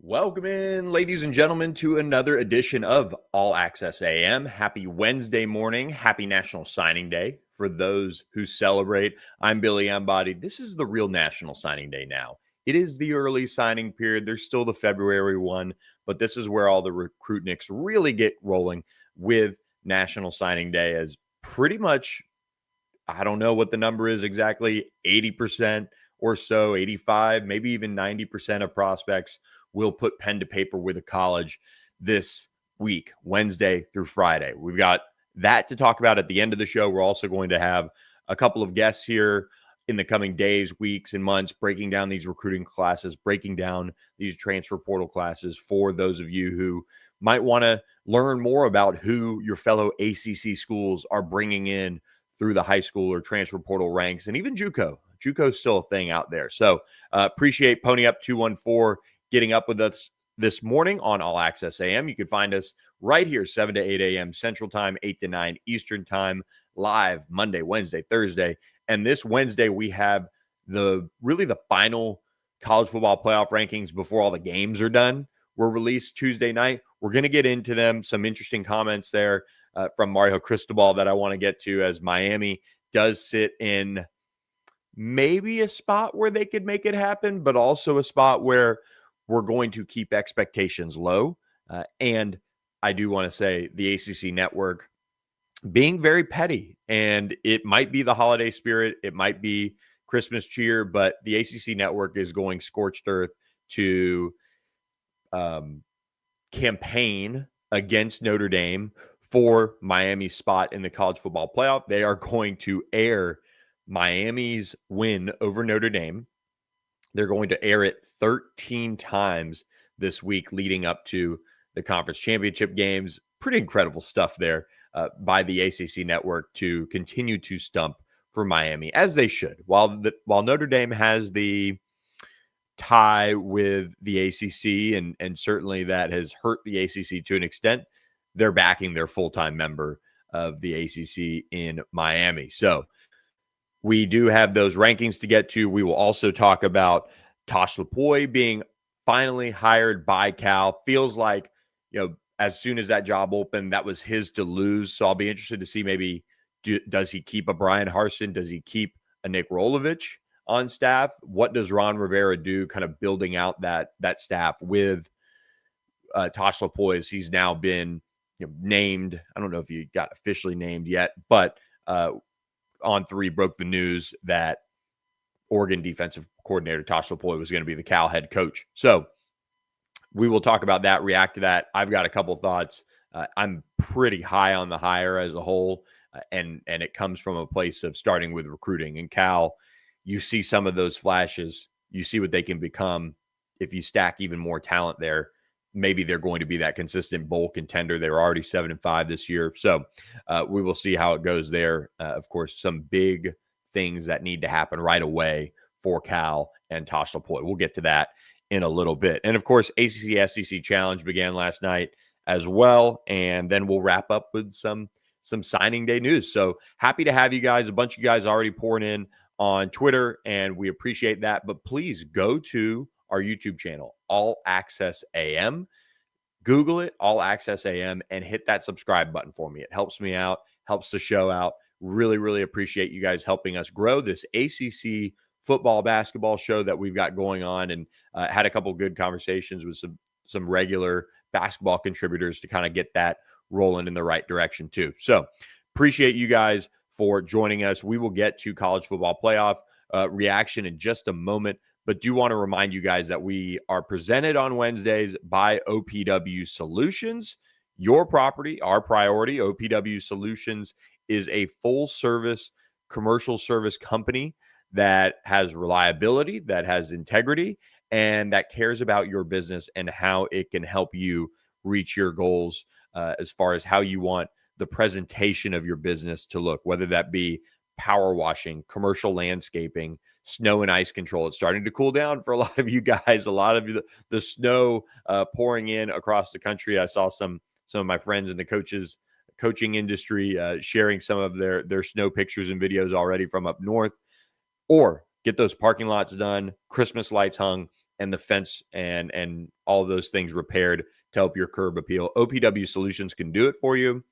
Welcome in, ladies and gentlemen, to another edition of All Access AM. Happy Wednesday morning. Happy National Signing Day for those who celebrate. I'm Billy Embody. This is the real National Signing Day now. It is the early signing period. There's still the February one, but this is where all the recruitniks really get rolling with National Signing Day, as pretty much, I don't know what the number is exactly, 80% or so, 85, maybe even 90% of prospects will put pen to paper with a college this week, Wednesday through Friday. We've got that to talk about at the end of the show. We're also going to have a couple of guests here in the coming days, weeks, and months, breaking down these recruiting classes, breaking down these transfer portal classes for those of you who might want to learn more about who your fellow ACC schools are bringing in through the high school or transfer portal ranks, and even JUCO. JUCO is still a thing out there. So appreciate Pony Up 214 getting up with us this morning on All Access AM. You can find us right here, 7 to 8 a.m. Central Time, 8 to 9 Eastern Time, live Monday, Wednesday, Thursday. And this Wednesday, we have the final college football playoff rankings before all the games are done. Were released Tuesday night. We're going to get into them. Some interesting comments there from Mario Cristobal that I want to get to, as Miami does sit in maybe a spot where they could make it happen, but also a spot where we're going to keep expectations low. And I do want to say the ACC network being very petty, and it might be the holiday spirit, it might be Christmas cheer, but the ACC network is going scorched earth to campaign against Notre Dame for Miami's spot in the college football playoff. They are going to air Miami's win over Notre Dame. They're going to air it 13 times this week leading up to the conference championship games. Pretty incredible stuff there by the ACC network to continue to stump for Miami, as they should. While Notre Dame has the tie with the ACC, and certainly that has hurt the ACC to an extent, they're backing their full-time member of the ACC in Miami. So we do have those rankings to get to. We will also talk about Tosh Lupoi being finally hired by Cal. Feels like, as soon as that job opened, that was his to lose. So I'll be interested to see maybe does he keep a Brian Harsin? Does he keep a Nick Rolovich on staff? What does Ron Rivera do kind of building out that staff with Tosh Lupoi, as he's now been named? I don't know if he got officially named yet, but On3 broke the news that Oregon defensive coordinator Tosh Lupoi was going to be the Cal head coach. So we will talk about that, react to that. I've got a couple thoughts. I'm pretty high on the hire as a whole, and it comes from a place of starting with recruiting. And Cal, you see some of those flashes. You see what they can become if you stack even more talent there. Maybe they're going to be that consistent bowl contender. They were already 7-5 this year. So we will see how it goes there. Of course, some big things that need to happen right away for Cal and Tosh Lupoi. We'll get to that in a little bit. And of course, ACC SEC Challenge began last night as well. And then we'll wrap up with some signing day news. So happy to have you guys. A bunch of you guys already pouring in on Twitter, and we appreciate that. But please go to our YouTube channel, All Access AM. Google it, All Access AM, and hit that subscribe button for me. It helps me out, helps the show out. Really, really appreciate you guys helping us grow this ACC football basketball show that we've got going on, and had a couple good conversations with some regular basketball contributors to kind of get that rolling in the right direction too. So appreciate you guys for joining us. We will get to college football playoff reaction in just a moment, but do want to remind you guys that we are presented on Wednesdays by OPW Solutions. Your property, our priority. OPW Solutions is a full-service commercial service company that has reliability, that has integrity, and that cares about your business and how it can help you reach your goals as far as how you want the presentation of your business to look, whether that be power washing, commercial landscaping, snow and ice control. It's starting to cool down for a lot of you guys. A lot of the snow pouring in across the country. I saw some of my friends in the coaching industry sharing some of their snow pictures and videos already from up north. Or get those parking lots done, Christmas lights hung, and the fence and all of those things repaired to help your curb appeal. OPW Solutions can do it for you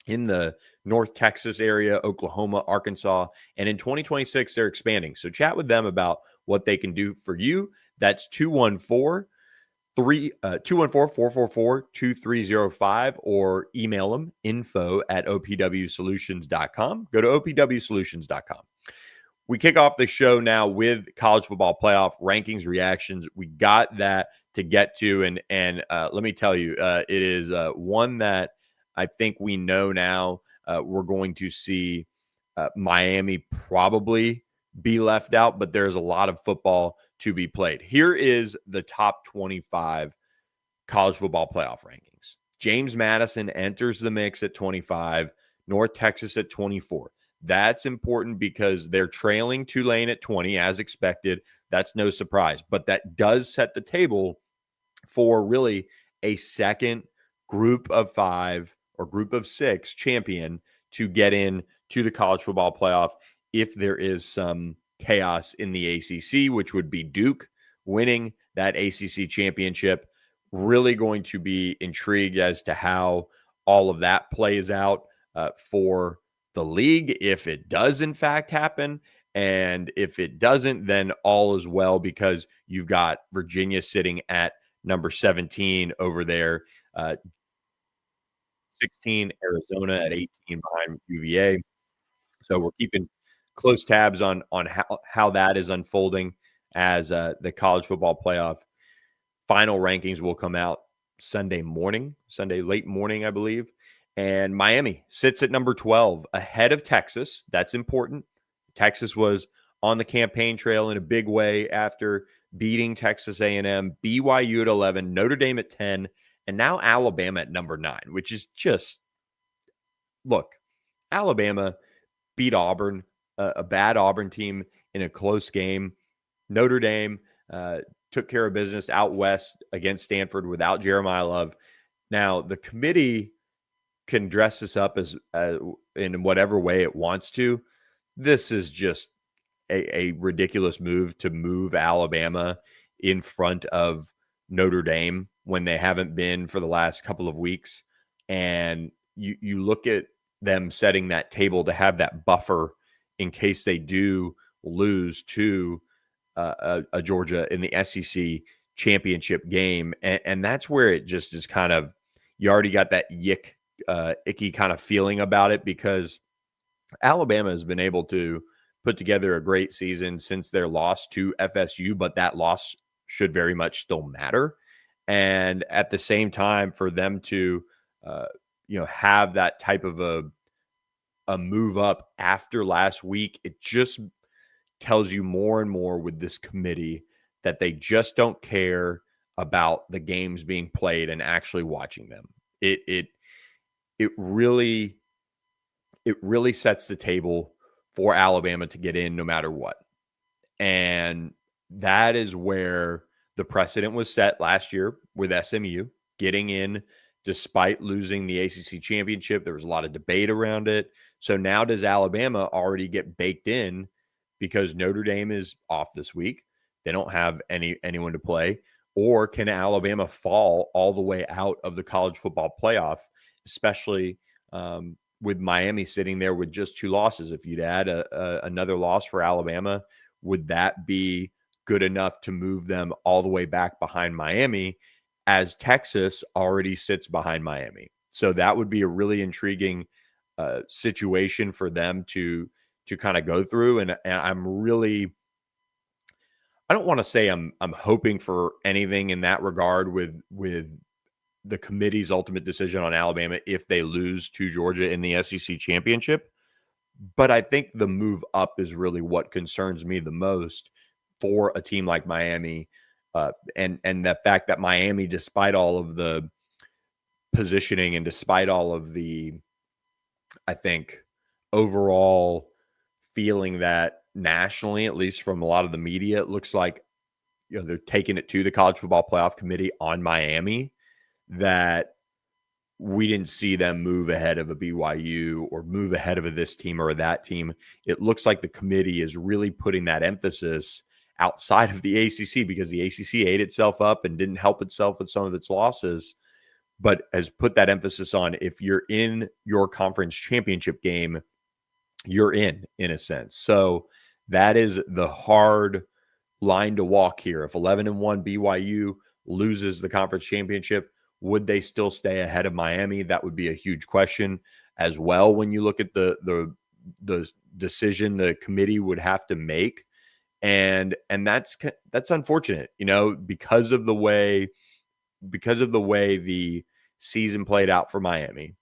in the North Texas area, Oklahoma, Arkansas. And in 2026, they're expanding. So chat with them about what they can do for you. That's 214-444-2305, or email them info@opwsolutions.com. Go to opwsolutions.com. We kick off the show now with college football playoff rankings reactions. We got that to get to, and let me tell you, it is one that I think we know now. We're going to see Miami probably be left out, but there's a lot of football to be played. Here is the top 25 college football playoff rankings. James Madison enters the mix at 25, North Texas at 24. That's important because they're trailing Tulane at 20 as expected. That's no surprise, but that does set the table for really a second group of 5 or group of 6 champion to get in to the college football playoff if there is some chaos in the ACC, which would be Duke winning that ACC championship. Really going to be intrigued as to how all of that plays out for the league, if it does in fact happen. And if it doesn't, then all is well, because you've got Virginia sitting at number 17 over there, 16 Arizona at 18 behind UVA. So we're keeping close tabs on how that is unfolding as the college football playoff final rankings will come out Sunday late morning, I believe. And Miami sits at number 12 ahead of Texas. That's important. Texas was on the campaign trail in a big way after beating Texas A&M, BYU at 11, Notre Dame at 10, and now Alabama at number 9, which is just, look, Alabama beat Auburn, a bad Auburn team in a close game. Notre Dame took care of business out west against Stanford without Jeremiah Love. Now, the committee can dress this up as in whatever way it wants to. This is just a ridiculous move to move Alabama in front of Notre Dame when they haven't been for the last couple of weeks. And you look at them setting that table to have that buffer in case they do lose to a Georgia in the SEC championship game. And that's where it just is kind of, you already got that icky kind of feeling about it, because Alabama has been able to put together a great season since their loss to FSU, but that loss should very much still matter. And at the same time, for them to, have that type of a move up after last week, it just tells you more and more with this committee that they just don't care about the games being played and actually watching them. It really sets the table for Alabama to get in no matter what. And that is where the precedent was set last year with SMU getting in despite losing the ACC championship. There was a lot of debate around it. So now does Alabama already get baked in because Notre Dame is off this week? They don't have anyone to play. Or can Alabama fall all the way out of the college football playoff, especially with Miami sitting there with just 2 losses? If you'd add another loss for Alabama, would that be good enough to move them all the way back behind Miami, as Texas already sits behind Miami? So that would be a really intriguing situation for them to kind of go through. And I'm really, I don't want to say I'm hoping for anything in that regard with the committee's ultimate decision on Alabama if they lose to Georgia in the SEC championship. But I think the move up is really what concerns me the most for a team like Miami. And the fact that Miami, despite all of the positioning and despite all of the, I think, overall feeling that nationally, at least from a lot of the media, it looks like, they're taking it to the College Football Playoff Committee on Miami, that we didn't see them move ahead of a BYU or move ahead of this team or that team. It looks like the committee is really putting that emphasis outside of the ACC, because the ACC ate itself up and didn't help itself with some of its losses, but has put that emphasis on, if you're in your conference championship game, you're in a sense. So that is the hard line to walk here. If 11-1 BYU loses the conference championship, would they still stay ahead of Miami? That would be a huge question as well when you look at the decision the committee would have to make. And that's unfortunate, because of the way the season played out for Miami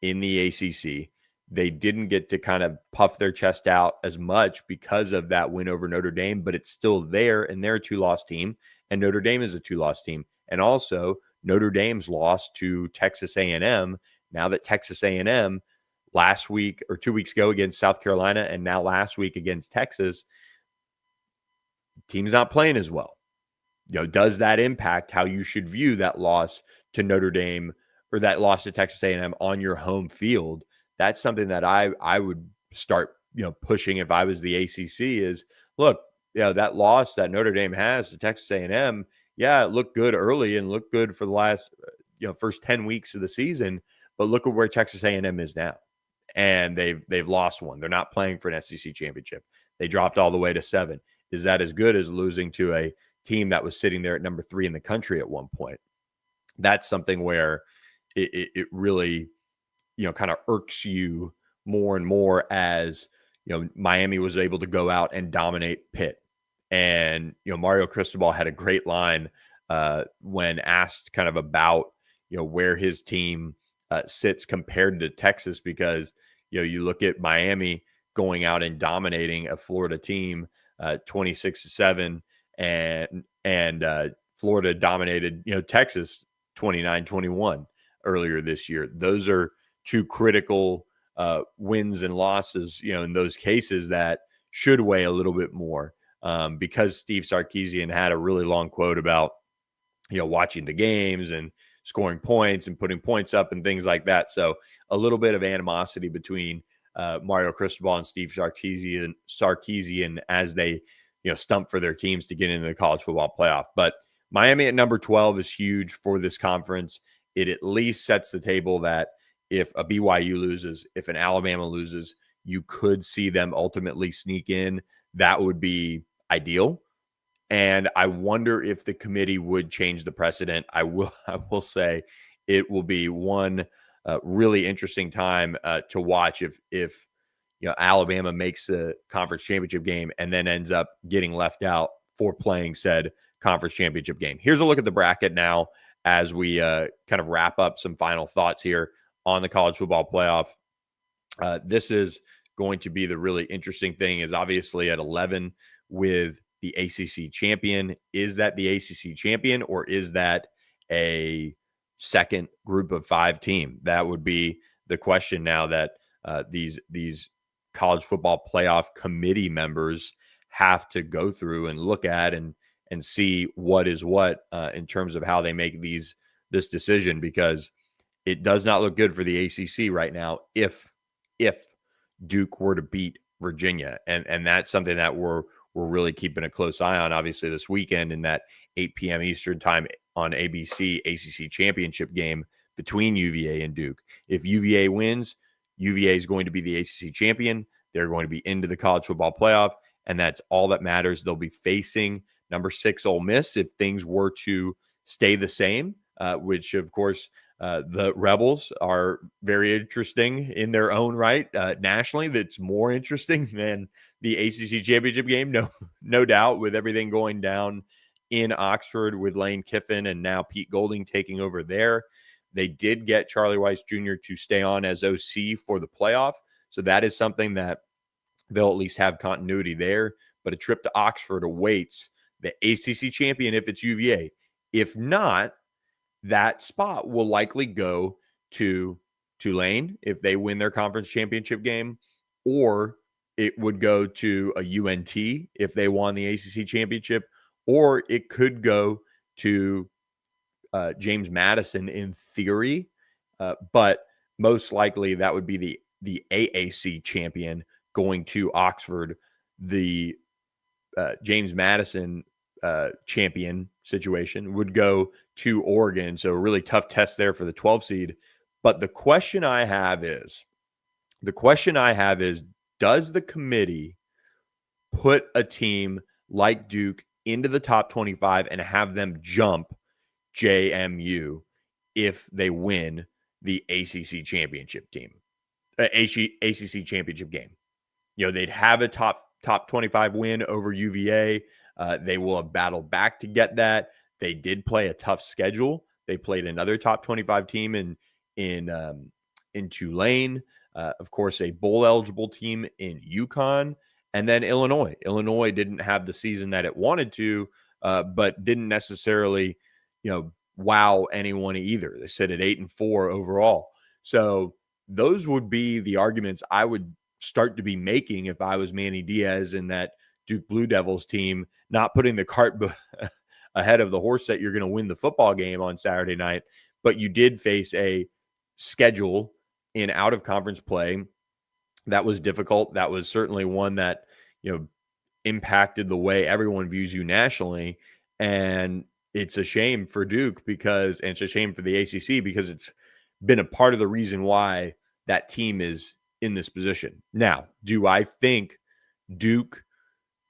in the ACC. They didn't get to kind of puff their chest out as much because of that win over Notre Dame, but it's still there, and they're a 2-loss team, and Notre Dame is a 2-loss team. And also, Notre Dame's lost to Texas A&M. Now that Texas A&M last week or 2 weeks ago against South Carolina, and now last week against Texas, team's not playing as well. Does that impact how you should view that loss to Notre Dame or that loss to Texas A&M on your home field? That's something that I would start, pushing if I was the ACC is, look, that loss that Notre Dame has to Texas A&M, yeah, it looked good early and looked good for the last, first 10 weeks of the season, but look at where Texas A&M is now. And they've lost one. They're not playing for an SEC championship. They dropped all the way to 7. Is that as good as losing to a team that was sitting there at number 3 in the country at one point? That's something where it really, kind of irks you more and more as, Miami was able to go out and dominate Pitt. And, Mario Cristobal had a great line when asked kind of about, where his team sits compared to Texas, because, you look at Miami going out and dominating a Florida team 26-7, and Florida dominated, Texas 29-21 earlier this year. Those are two critical wins and losses, in those cases that should weigh a little bit more, because Steve Sarkisian had a really long quote about, watching the games and scoring points and putting points up and things like that. So a little bit of animosity between Mario Cristobal and Steve Sarkisian as they, stump for their teams to get into the college football playoff. But Miami at number 12 is huge for this conference. It at least sets the table that if a BYU loses, if an Alabama loses, you could see them ultimately sneak in. That would be ideal. And I wonder if the committee would change the precedent. I will say it will be one really interesting time to watch if Alabama makes the conference championship game and then ends up getting left out for playing said conference championship game. Here's a look at the bracket now as we kind of wrap up some final thoughts here on the college football playoff. This is going to be the really interesting thing, is obviously at 11 with the ACC champion. Is that the ACC champion, or is that a second group of 5 team? That would be the question now that these college football playoff committee members have to go through and look at and see what is what in terms of how they make this decision, because it does not look good for the ACC right now if Duke were to beat Virginia. And that's something that we're really keeping a close eye on, obviously, this weekend in that 8 p.m. Eastern time on ABC ACC championship game between UVA and Duke. If UVA wins, UVA is going to be the ACC champion. They're going to be into the college football playoff, and that's all that matters. They'll be facing number 6 Ole Miss if things were to stay the same, which, of course, the Rebels are very interesting in their own right. Nationally, that's more interesting than the ACC championship game, no doubt, with everything going down in Oxford with Lane Kiffin and now Pete Golding taking over there. They did get Charlie Weiss Jr. to stay on as OC for the playoff, so that is something that they'll at least have continuity there. But a trip to Oxford awaits the ACC champion if it's UVA. If not, that spot will likely go to Tulane if they win their conference championship game, or it would go to a UNT if they won the ACC championship, or it could go to James Madison in theory, but most likely that would be the AAC champion going to Oxford. The James Madison champion situation would go to Oregon. So a really tough test there for the 12 seed. But the question I have is, does the committee put a team like Duke into the top 25 and have them jump JMU if they win the ACC championship ACC championship game? They'd have a top 25 win over UVA. They will have battled back to get that. They did play a tough schedule. They played another top 25 team in Tulane. Of course, a bowl eligible team in UConn, and then Illinois. Illinois didn't have the season that it wanted to, but didn't necessarily, wow anyone either. They sit at 8-4 overall. So those would be the arguments I would start to be making if I was Manny Diaz in that Duke Blue Devils team, not putting the cart ahead of the horse that you're going to win the football game on Saturday night. But you did face a schedule in out of conference play that was difficult. That was certainly one that, impacted the way everyone views you nationally. And it's a shame for Duke and it's a shame for the ACC because it's been a part of the reason why that team is in this position. Now, do I think Duke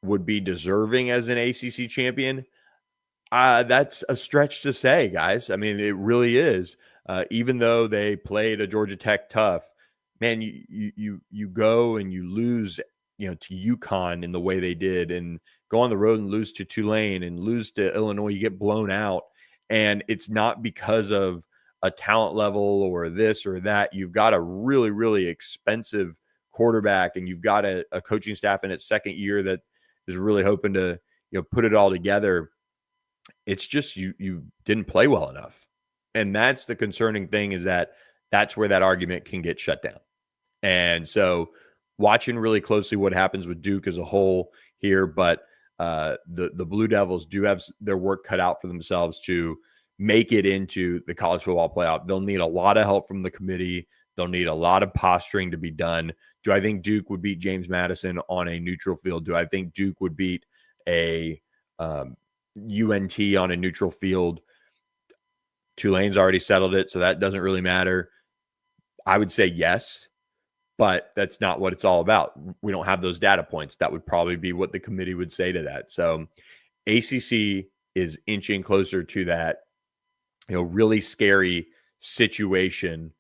would be deserving as an ACC champion? That's a stretch to say, guys. I mean, it really is. Even though they played a Georgia Tech tough, man, you go and you lose, to UConn in the way they did, and go on the road and lose to Tulane and lose to Illinois. You get blown out, and it's not because of a talent level or this or that. You've got a really, really expensive quarterback, and you've got a coaching staff in its second year that is really hoping to, put it all together. It's just you didn't play well enough. And that's the concerning thing, is that's where that argument can get shut down. And so watching really closely what happens with Duke as a whole here, but the Blue Devils do have their work cut out for themselves to make it into the college football playoff. They'll need a lot of help from the committee. They'll need a lot of posturing to be done. Do I think Duke would beat James Madison on a neutral field? Do I think Duke would beat a UNT on a neutral field? Tulane's already settled it, so that doesn't really matter. I would say yes, but that's not what it's all about. We don't have those data points. That would probably be what the committee would say to that. So ACC is inching closer to that, really scary situation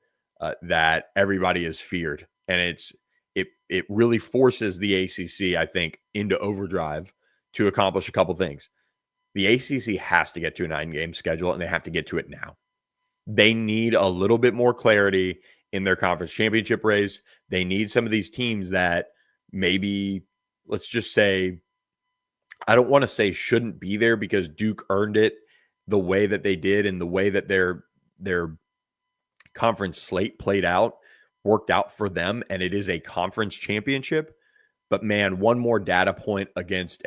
that everybody has feared. And it really forces the ACC, I think, into overdrive to accomplish a couple things. The ACC has to get to a 9-game schedule, and they have to get to it now. They need a little bit more clarity in their conference championship race. They need some of these teams that maybe, let's just say, I don't want to say shouldn't be there, because Duke earned it the way that they did, and the way that their conference slate played out worked out for them, and it is a conference championship. But man, one more data point against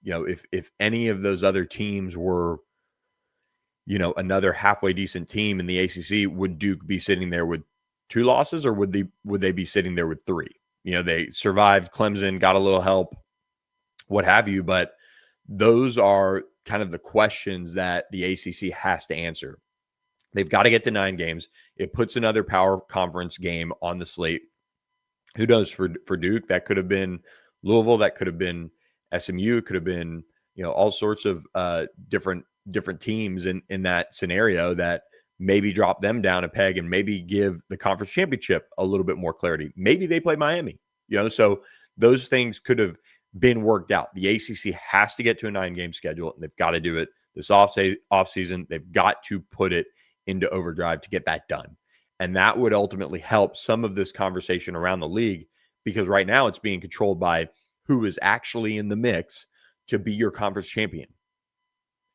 if any of those other teams were, another halfway decent team in the ACC, would Duke be sitting there with 2 losses, or would they be sitting there with 3? They survived Clemson, got a little help, what have you, but those are kind of the questions that the ACC has to answer. They've got to get to 9 games. It puts another power conference game on the slate. Who knows, for Duke, that could have been Louisville, that could have been SMU, could have been, all sorts of different teams in that scenario that maybe drop them down a peg and maybe give the conference championship a little bit more clarity. Maybe they play Miami, so those things could have been worked out. The ACC has to get to a 9-game schedule, and they've got to do it this off season. They've got to put it into overdrive to get that done. And that would ultimately help some of this conversation around the league, because right now it's being controlled by who is actually in the mix to be your conference champion.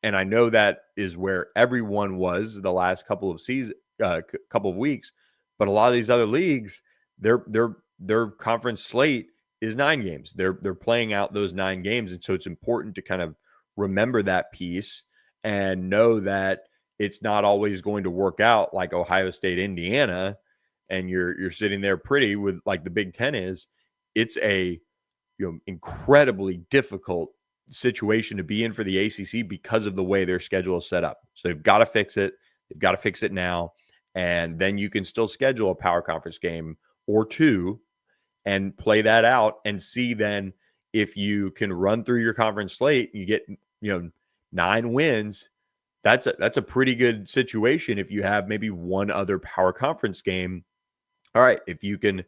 And I know that is where everyone was the last couple of weeks, but a lot of these other leagues, their conference slate is 9 games. They're playing out those 9 games. And so it's important to kind of remember that piece and know that it's not always going to work out like Ohio State, Indiana, and you're sitting there pretty with like the Big Ten is. It's a incredibly difficult situation to be in for the ACC because of the way their schedule is set up. So they've got to fix it. They've got to fix it now. And then you can still schedule a power conference game or two and play that out and see then if you can run through your conference slate, you get, 9 wins. That's a pretty good situation if you have maybe one other power conference game. All right, if you can,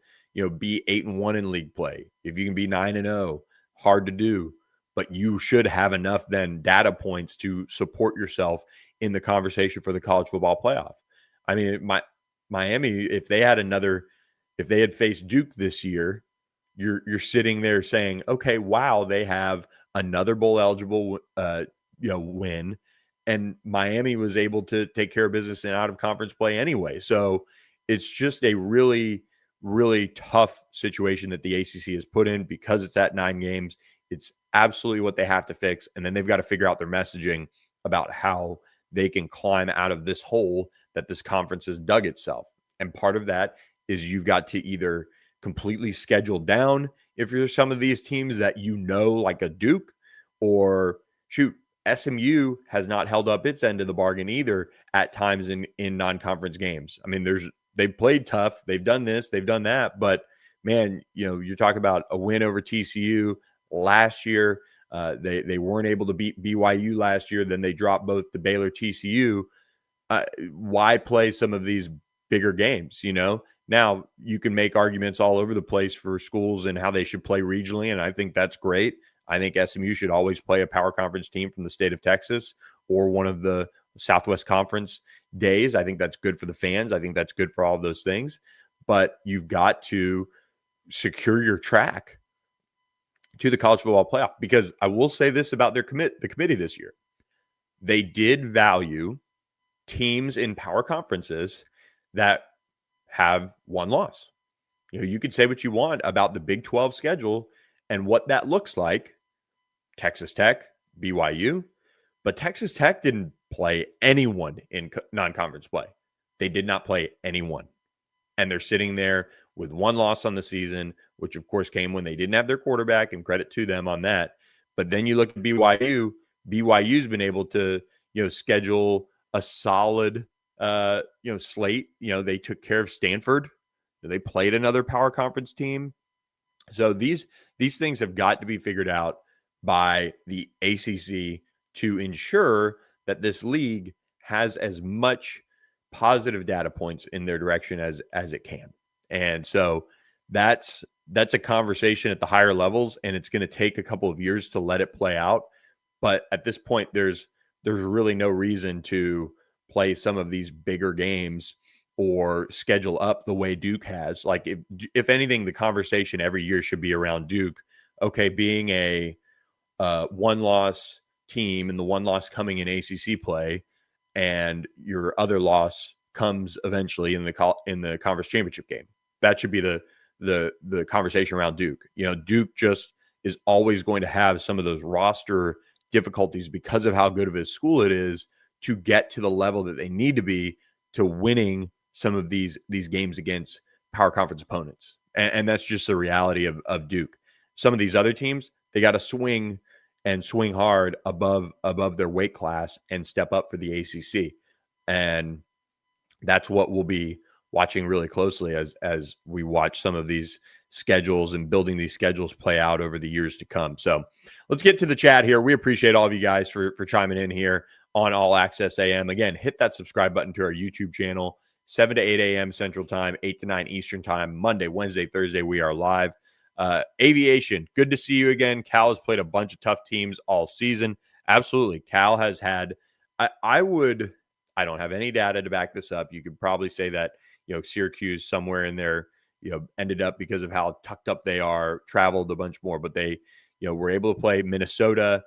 be 8-1 in league play, if you can be 9-0, hard to do, but you should have enough then data points to support yourself in the conversation for the college football playoff. I mean, Miami, if they had faced Duke this year, you're sitting there saying, okay, wow, they have another bowl eligible, win, and Miami was able to take care of business in out of conference play anyway. So it's just a really, really tough situation that the ACC has put in because it's at 9 games. It's absolutely what they have to fix. And then they've got to figure out their messaging about how they can climb out of this hole that this conference has dug itself. And part of that is you've got to either completely schedule down if you're some of these teams that like a Duke, or shoot, SMU has not held up its end of the bargain either at times in non-conference games. I mean, they've played tough. They've done this, they've done that. But, man, you're talking about a win over TCU last year. They weren't able to beat BYU last year. Then they dropped both to Baylor, TCU. Why play some of these bigger games, Now, you can make arguments all over the place for schools and how they should play regionally, and I think that's great. I think SMU should always play a power conference team from the state of Texas or one of the Southwest Conference days. I think that's good for the fans. I think that's good for all of those things. But you've got to secure your track to the college football playoff, because I will say this about the committee this year. They did value teams in power conferences that have one loss. You could say what you want about the Big 12 schedule and what that looks like. Texas Tech, BYU, but Texas Tech didn't play anyone in non-conference play. They did not play anyone. And they're sitting there with one loss on the season, which of course came when they didn't have their quarterback, and credit to them on that. But then you look at BYU. BYU's been able to, schedule a solid, slate. They took care of Stanford. They played another power conference team. So these things have got to be figured out by the ACC to ensure that this league has as much positive data points in their direction as it can. And so that's a conversation at the higher levels, and it's going to take a couple of years to let it play out. But at this point, there's really no reason to play some of these bigger games or schedule up the way Duke has. Like, if anything, the conversation every year should be around Duke. Okay, being a one-loss team and the one loss coming in ACC play, and your other loss comes eventually in the conference championship game. That should be the conversation around Duke. Duke just is always going to have some of those roster difficulties because of how good of a school it is to get to the level that they need to be to winning some of these games against power conference opponents. And that's just the reality of Duke. Some of these other teams, they got to swing hard above their weight class and step up for the ACC. And that's what we'll be watching really closely as we watch some of these schedules and building these schedules play out over the years to come. So let's get to the chat here. We appreciate all of you guys for chiming in here on All Access AM. Again, hit that subscribe button to our YouTube channel, 7 to 8 a.m. Central Time, 8 to 9 Eastern Time, Monday, Wednesday, Thursday. We are live. Aviation, good to see you again. Cal has played a bunch of tough teams all season. Absolutely. Cal has had, I don't have any data to back this up. You could probably say that, Syracuse somewhere in there, ended up, because of how tucked up they are, traveled a bunch more, but they, were able to play Minnesota.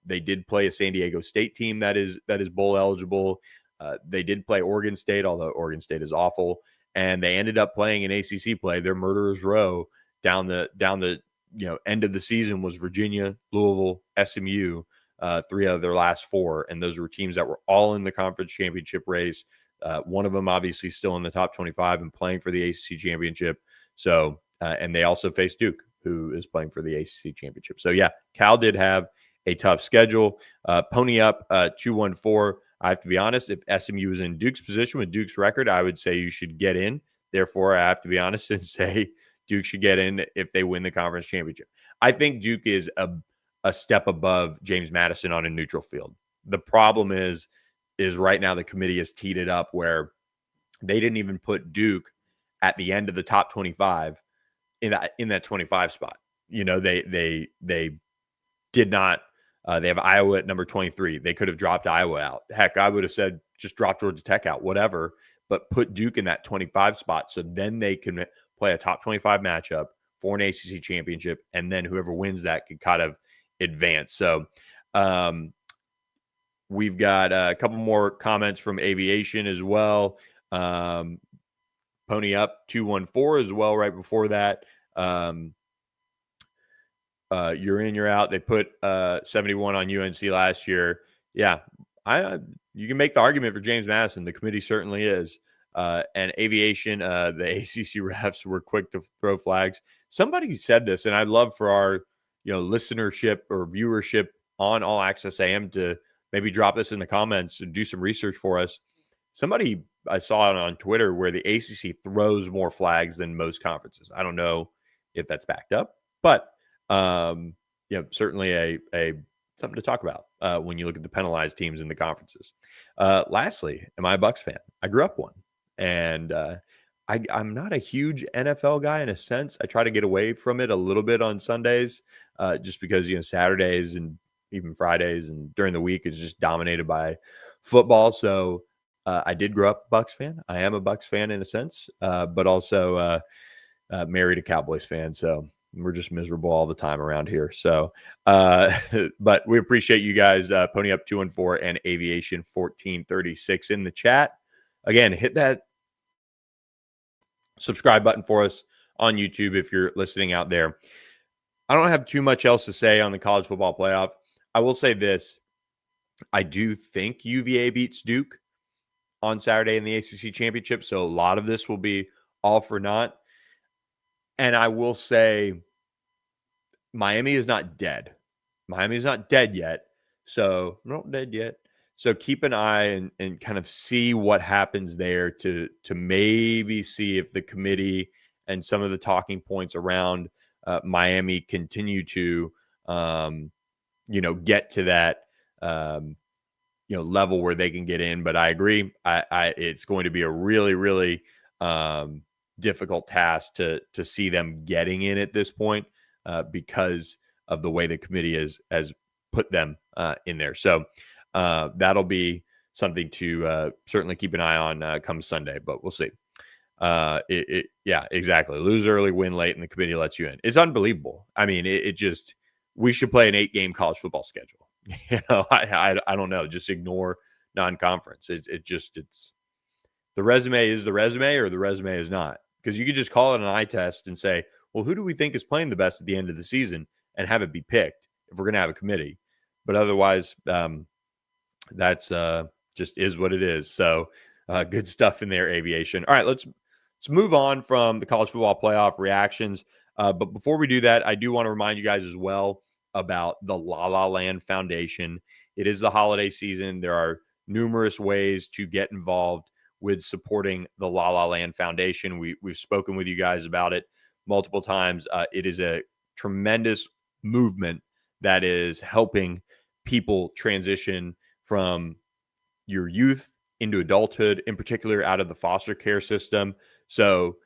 They did play a San Diego State team that is bowl eligible. They did play Oregon State, although Oregon State is awful. And they ended up playing an ACC play, their murderer's row down the end of the season was Virginia, Louisville, SMU, 3 out of their last 4. And those were teams that were all in the conference championship race. One of them obviously still in the top 25 and playing for the ACC championship. So, and they also faced Duke. who is playing for the ACC Championship. So, yeah, Cal did have a tough schedule. Pony up 2-1-4. I have to be honest, if SMU was in Duke's position with Duke's record, I would say you should get in. Therefore, I have to be honest and say Duke should get in if they win the conference championship. I think Duke is a step above James Madison on a neutral field. The problem is right now the committee has teed it up where they didn't even put Duke at the end of the top 25 in that 25 spot. You know, they did not. They have Iowa at number 23. They could have dropped Iowa out. Heck, I would have said just drop Georgia Tech out, whatever, but put Duke in that 25 spot so then they can play a top 25 matchup for an ACC championship, and then whoever wins that could kind of advance. So we've got a couple more comments from Aviation as well. Pony up 2-1-4 as well right before that. You're in, you're out. They put 71 on UNC last year. Yeah, you can make the argument for James Madison. The committee certainly is. And Aviation, the ACC refs were quick to throw flags. Somebody said this, and I'd love for our listenership or viewership on All Access AM to maybe drop this in the comments and do some research for us. Somebody, I saw it on Twitter, where the ACC throws more flags than most conferences. I don't know if that's backed up, but certainly a something to talk about when you look at the penalized teams in the conferences. Lastly, am I a Bucs fan? I grew up one, and I'm not a huge NFL guy in a sense. I try to get away from it a little bit on Sundays, just because Saturdays and even Fridays and during the week is just dominated by football. So I did grow up a Bucs fan. I am a Bucs fan in a sense, but also married a Cowboys fan. So we're just miserable all the time around here. So, but we appreciate you guys pony up 2-4 and Aviation 1436 in the chat. Again, hit that subscribe button for us on YouTube if you're listening out there. I don't have too much else to say on the college football playoff. I will say this. I do think UVA beats Duke on Saturday in the ACC Championship. So a lot of this will be all for naught. And I will say Miami is not dead. Miami's not dead yet. So not dead yet. So keep an eye and kind of see what happens there to maybe see if the committee and some of the talking points around Miami continue to, get to that, level where they can get in. But I agree. It's going to be a really, really difficult task to see them getting in at this point because of the way the committee has put them in there. So that'll be something to certainly keep an eye on come Sunday, but we'll see. Yeah, exactly. Lose early, win late, and the committee lets you in. It's unbelievable. I mean, we should play an 8-game college football schedule. I don't know. Just ignore non-conference. It's the resume is the resume or the resume is not, because you could just call it an eye test and say, well, who do we think is playing the best at the end of the season and have it be picked if we're going to have a committee. But otherwise, that's just is what it is. So good stuff in there, Aviation. All right, let's move on from the college football playoff reactions. But before we do that, I do want to remind you guys as well about the La La Land Foundation. It is the holiday season. There are numerous ways to get involved with supporting the La La Land Foundation. We've spoken with you guys about it multiple times. It is a tremendous movement that is helping people transition from your youth into adulthood, in particular out of the foster care system. So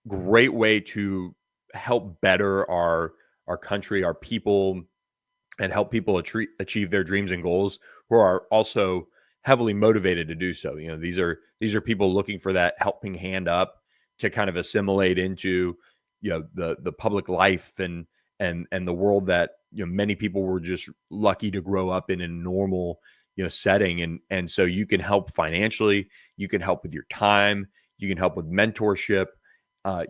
great way to help better our country, our people, and help people achieve their dreams and goals who are also heavily motivated to do so. These are people looking for that helping hand up to kind of assimilate into the public life and the world that many people were just lucky to grow up in a normal setting. And so you can help financially, you can help with your time, you can help with mentorship,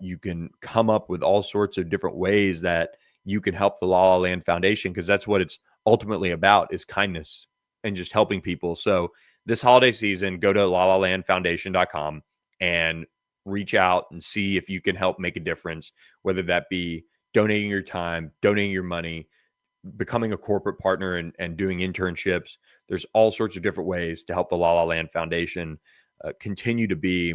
you can come up with all sorts of different ways that you can help the La La Land Foundation, because that's what it's ultimately about, is kindness and just helping people. So this holiday season, go to lalalandfoundation.com and reach out and see if you can help make a difference, whether that be donating your time, donating your money, becoming a corporate partner, and doing internships. There's all sorts of different ways to help the La La Land Foundation continue to be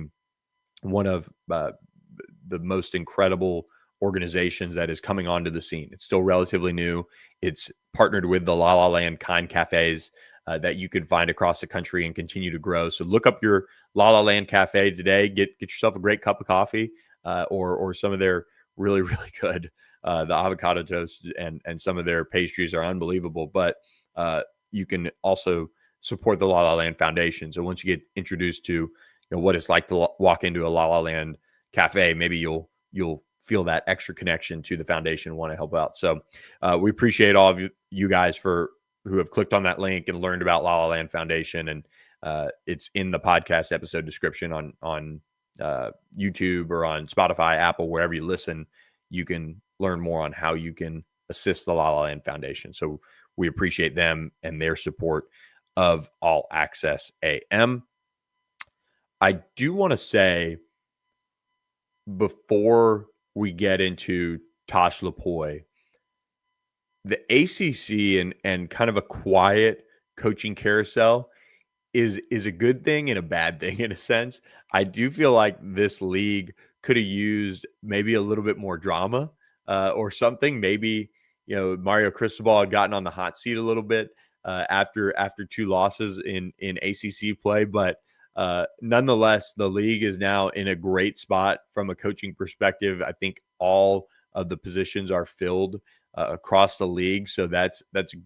one of the most incredible organizations that is coming onto the scene. It's still relatively new. It's partnered with the La La Land Kind Cafes that you can find across the country and continue to grow. So look up your La La Land Cafe today. Get yourself a great cup of coffee or some of their really, really good the avocado toast and some of their pastries are unbelievable. But you can also support the La La Land Foundation. So once you get introduced to what it's like to walk into a La La Land cafe, maybe you'll feel that extra connection to the foundation and want to help out. So we appreciate all of you guys who have clicked on that link and learned about La La Land Foundation. And it's in the podcast episode description on YouTube or on Spotify, Apple, wherever you listen. You can learn more on how you can assist the La La Land Foundation. So we appreciate them and their support of All Access AM. I do want to say, before we get into Tosh Lupoi, the ACC and kind of a quiet coaching carousel is a good thing and a bad thing in a sense. I do feel like this league could have used maybe a little bit more drama or something. Maybe, Mario Cristobal had gotten on the hot seat a little bit after 2 losses in ACC play, but nonetheless, the league is now in a great spot from a coaching perspective. I think all of the positions are filled across the league, so that's a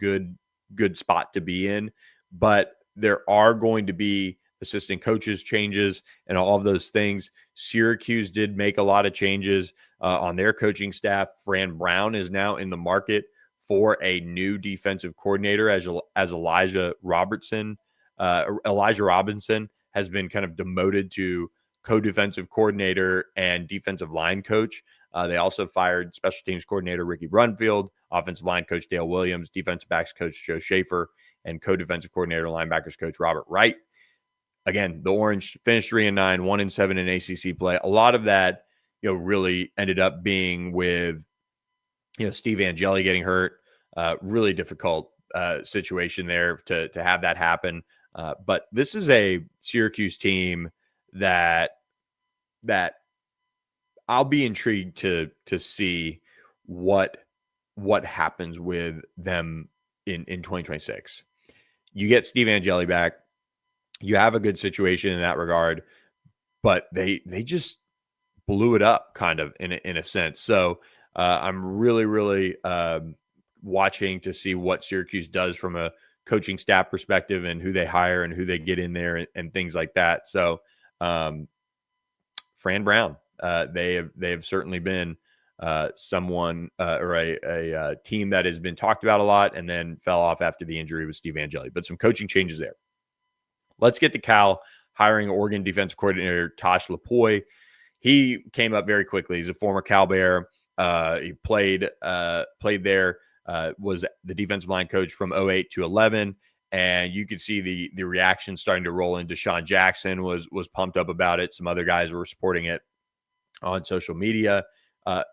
good spot to be in. But there are going to be assistant coaches changes and all of those things. Syracuse did make a lot of changes on their coaching staff. Fran Brown is now in the market for a new defensive coordinator as Elijah Robinson has been kind of demoted to co-defensive coordinator and defensive line coach. They also fired special teams coordinator Ricky Brunfield, offensive line coach Dale Williams, defensive backs coach Joe Schaefer, and co-defensive coordinator linebackers coach Robert Wright. Again, the Orange finished 3-9, 1-7 in ACC play. A lot of that, really ended up being with, Steve Angeli getting hurt. Really difficult situation there to have that happen. But this is a Syracuse team that I'll be intrigued to see what happens with them in 2026. You get Steve Angeli back. You have a good situation in that regard, but they just blew it up kind of in a sense. So I'm really, really watching to see what Syracuse does from a coaching staff perspective and who they hire and who they get in there and things like that. So Fran Brown, they have certainly been someone or a team that has been talked about a lot and then fell off after the injury with Steve Angeli, but some coaching changes there. Let's get to Cal hiring Oregon defensive coordinator Tosh Lupoi. He came up very quickly. He's a former Cal Bear. He played there, was the defensive line coach from 08 to 11. And you could see the reaction starting to roll in. Deshaun Jackson was pumped up about it. Some other guys were supporting it on social media.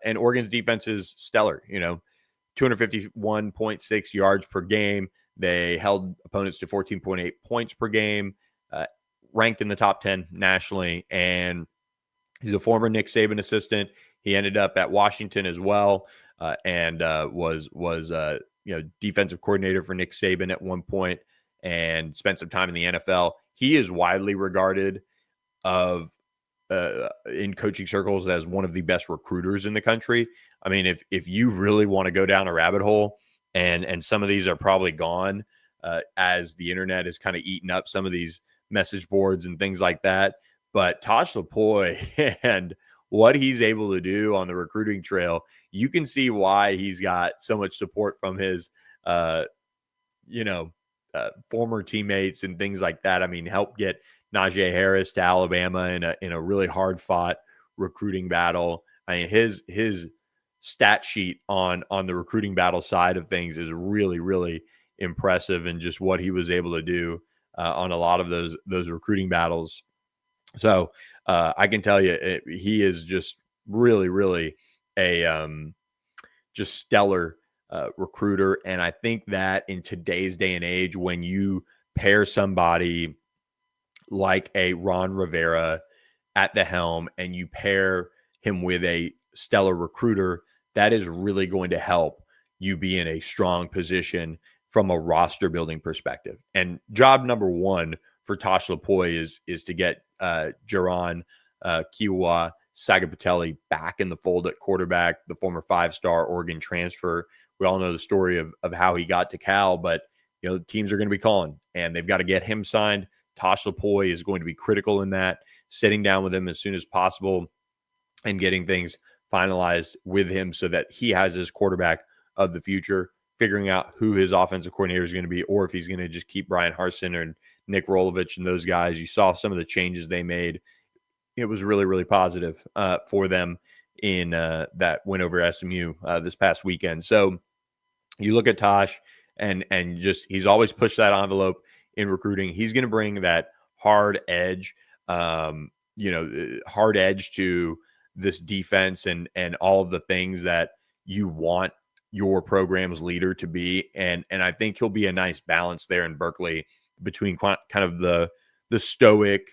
And Oregon's defense is stellar, 251.6 yards per game. They held opponents to 14.8 points per game, ranked in the top 10 nationally. And he's a former Nick Saban assistant. He ended up at Washington as well, and was defensive coordinator for Nick Saban at one point and spent some time in the NFL. He is widely regarded in coaching circles as one of the best recruiters in the country. I mean, if you really want to go down a rabbit hole, and some of these are probably gone as the internet is kind of eating up some of these message boards and things like that. But Tosh Lupoi and what he's able to do on the recruiting trail, you can see why he's got so much support from his, former teammates and things like that. I mean, helped get Najee Harris to Alabama in a really hard fought recruiting battle. I mean, his stat sheet on the recruiting battle side of things is really, really impressive, and just what he was able to do on a lot of those recruiting battles So I can tell you, he is just really, really a just stellar recruiter. And I think that in today's day and age, when you pair somebody like a Ron Rivera at the helm and you pair him with a stellar recruiter, that is really going to help you be in a strong position from a roster building perspective. And job number one for Tosh Lupoi is to get Jaron Kiwa Sagapatelli back in the fold at quarterback, the former 5-star Oregon transfer. We all know the story of how he got to Cal, but teams are going to be calling and they've got to get him signed. Tosh Lupoi is going to be critical in that, sitting down with him as soon as possible and getting things finalized with him so that he has his quarterback of the future, figuring out who his offensive coordinator is going to be, or if he's going to just keep Brian Harsin or Nick Rolovich and those guys. You saw some of the changes they made. It was really, really positive for them in that win over SMU this past weekend. So you look at Tosh and just he's always pushed that envelope in recruiting. He's going to bring that hard edge, hard edge to this defense and all of the things that you want your program's leader to be. And I think he'll be a nice balance there in Berkeley between kind of the stoic,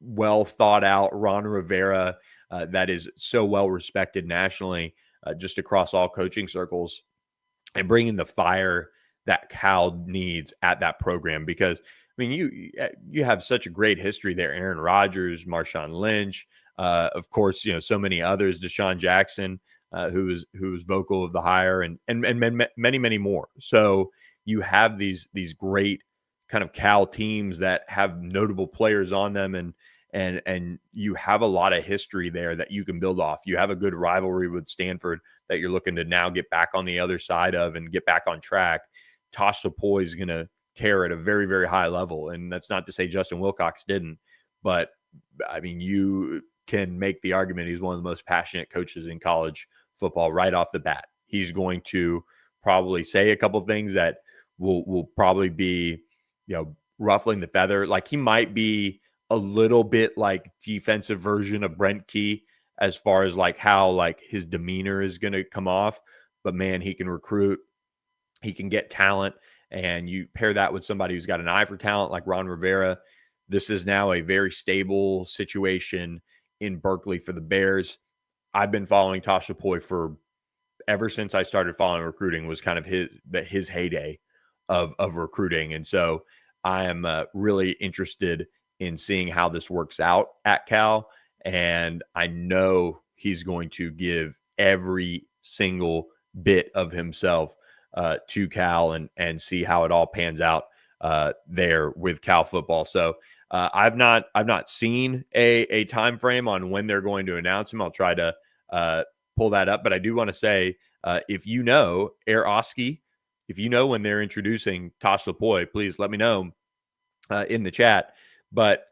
well thought out Ron Rivera that is so well respected nationally, just across all coaching circles, and bringing the fire that Cal needs at that program. Because I mean, you have such a great history there. Aaron Rodgers, Marshawn Lynch, of course, so many others, Deshaun Jackson, who was vocal of the hire, and many, many more. So you have these great kind of Cal teams that have notable players on them, and you have a lot of history there that you can build off. You have a good rivalry with Stanford that you're looking to now get back on the other side of and get back on track. Tosh Lupoi is going to care at a very, very high level. And that's not to say Justin Wilcox didn't, but I mean, you can make the argument he's one of the most passionate coaches in college football right off the bat. He's going to probably say a couple of things that will probably be, ruffling the feather. Like, he might be a little bit like defensive version of Brent Key as far as like how like his demeanor is going to come off, but man, he can recruit, he can get talent, and you pair that with somebody who's got an eye for talent like Ron Rivera. This is now a very stable situation in Berkeley for the Bears. I've been following Tosh Lupoi for ever since I started following recruiting, was kind of his heyday of recruiting. And so I am really interested in seeing how this works out at Cal. And I know he's going to give every single bit of himself to Cal and see how it all pans out there with Cal football. So I've not seen a time frame on when they're going to announce him. I'll try to pull that up, but I do want to say, if you know, Air Oski, if you know when they're introducing Tosh Lupoi, please let me know in the chat. But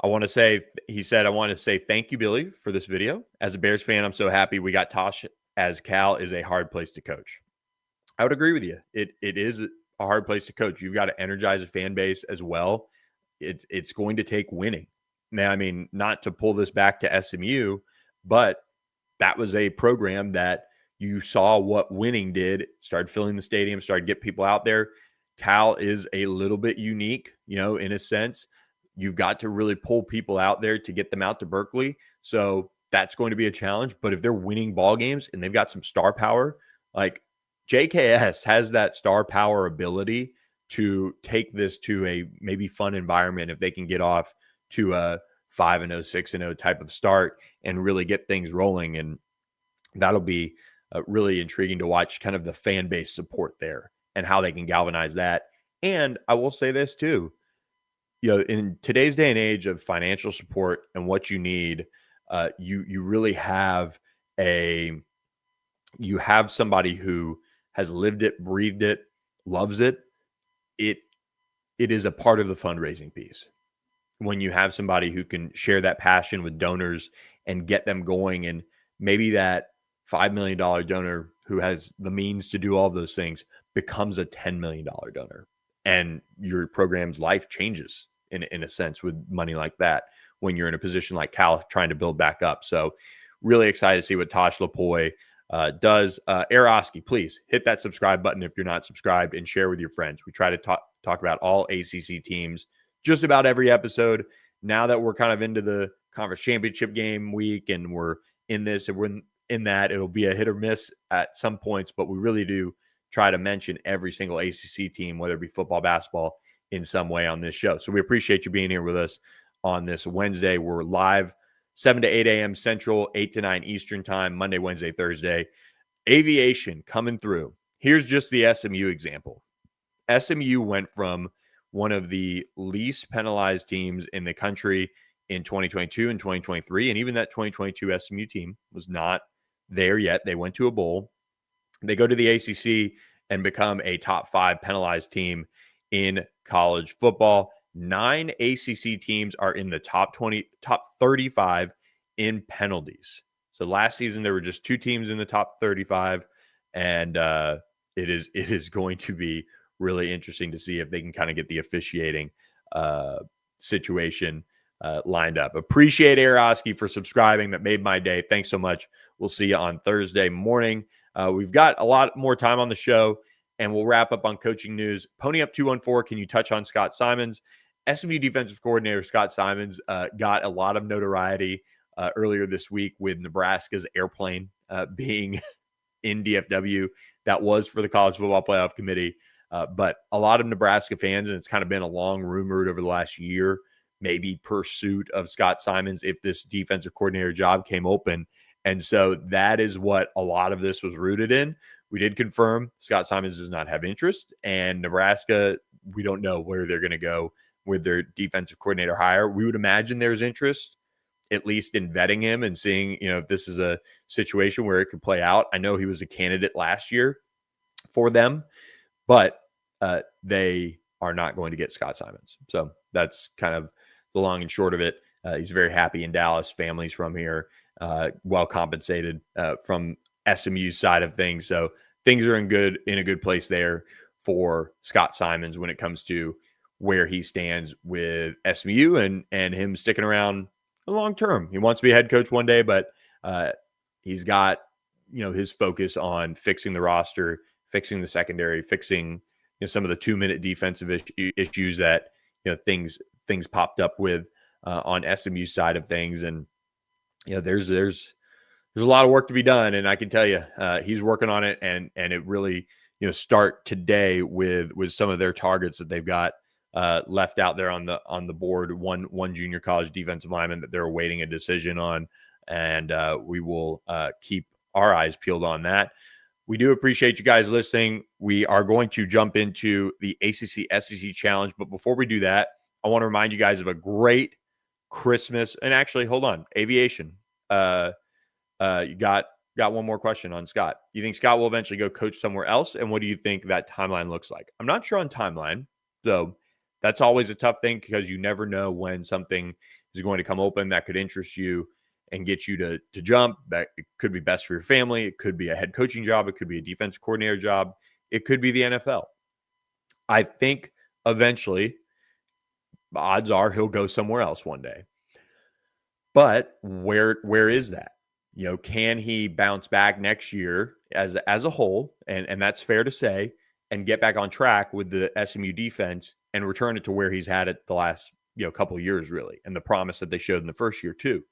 I want to say, he said, I want to say thank you, Billy, for this video. As a Bears fan, I'm so happy we got Tosh, as Cal is a hard place to coach. I would agree with you. It is a hard place to coach. You've got to energize a fan base as well. It's going to take winning. Now, I mean, not to pull this back to SMU, but that was a program that you saw what winning did. Started filling the stadium, started getting people out there. Cal is a little bit unique, in a sense. You've got to really pull people out there to get them out to Berkeley. So that's going to be a challenge. But if they're winning ball games and they've got some star power, like JKS has that star power ability to take this to a maybe fun environment if they can get off to a 5-0, 6-0 type of start and really get things rolling. And that'll be really intriguing to watch kind of the fan base support there and how they can galvanize that. And I will say this too, in today's day and age of financial support and what you need, you really have somebody who has lived it, breathed it, loves it. It is a part of the fundraising piece. When you have somebody who can share that passion with donors and get them going, and maybe that $5 million donor who has the means to do all of those things becomes a $10 million donor, and your program's life changes in a sense with money like that when you're in a position like Cal trying to build back up. So really excited to see what Tosh Lupoi does. Aroski, please hit that subscribe button if you're not subscribed and share with your friends. We try to talk about all ACC teams just about every episode. Now that we're kind of into the conference championship game week and we're in this and we're in that, it'll be a hit or miss at some points, but we really do try to mention every single ACC team, whether it be football, basketball, in some way on this show. So we appreciate you being here with us on this Wednesday. We're live 7 to 8 a.m. Central, 8 to 9 Eastern time, Monday, Wednesday, Thursday. Aviation coming through. Here's just the SMU example. SMU went from one of the least penalized teams in the country in 2022 and 2023. And even that 2022 SMU team was not there yet. They went to a bowl. They go to the ACC and become a top 5 penalized team in college football. 9 ACC teams are in the top 35 in penalties. So last season, there were just 2 teams in the top 35. And it is going to be really interesting to see if they can kind of get the officiating situation lined up. Appreciate Aroski for subscribing. That made my day. Thanks so much. We'll see you on Thursday morning. We've got a lot more time on the show, and we'll wrap up on coaching news. Pony Up 214, can you touch on Scott Simons? SMU defensive coordinator Scott Simons got a lot of notoriety earlier this week with Nebraska's airplane being in DFW. That was for the College Football Playoff Committee. But a lot of Nebraska fans, and it's kind of been a long rumored over the last year, maybe pursuit of Scott Simons if this defensive coordinator job came open. And so that is what a lot of this was rooted in. We did confirm Scott Simons does not have interest, and Nebraska, we don't know where they're going to go with their defensive coordinator hire. We would imagine there's interest, at least in vetting him and seeing, if this is a situation where it could play out. I know he was a candidate last year for them, but they are not going to get Scott Simons. So that's kind of the long and short of it. He's very happy in Dallas. Family's from here, well compensated from SMU's side of things. So things are in a good place there for Scott Simons when it comes to where he stands with SMU and him sticking around long term. He wants to be a head coach one day, but he's got his focus on fixing the roster, fixing the secondary, fixing some of the 2-minute defensive issues that things popped up with on SMU's side of things. And there's a lot of work to be done, and I can tell you he's working on it, and it really start today with some of their targets that they've got left out there on the board. One junior college defensive lineman that they're awaiting a decision on, and we will keep our eyes peeled on that. We do appreciate you guys listening. We are going to jump into the ACC SEC Challenge, but before we do that, I want to remind you guys of a great Christmas. And actually, hold on, aviation. You got one more question on Scott. You think Scott will eventually go coach somewhere else? And what do you think that timeline looks like? I'm not sure on timeline. So that's always a tough thing because you never know when something is going to come open that could interest you and get you to jump. That it could be best for your family. It could be a head coaching job. It could be a defensive coordinator job. It could be the NFL. I think eventually, odds are he'll go somewhere else one day. But where is that? Can he bounce back next year as a whole? And that's fair to say, and get back on track with the SMU defense and return it to where he's had it the last couple of years, really, and the promise that they showed in the first year too.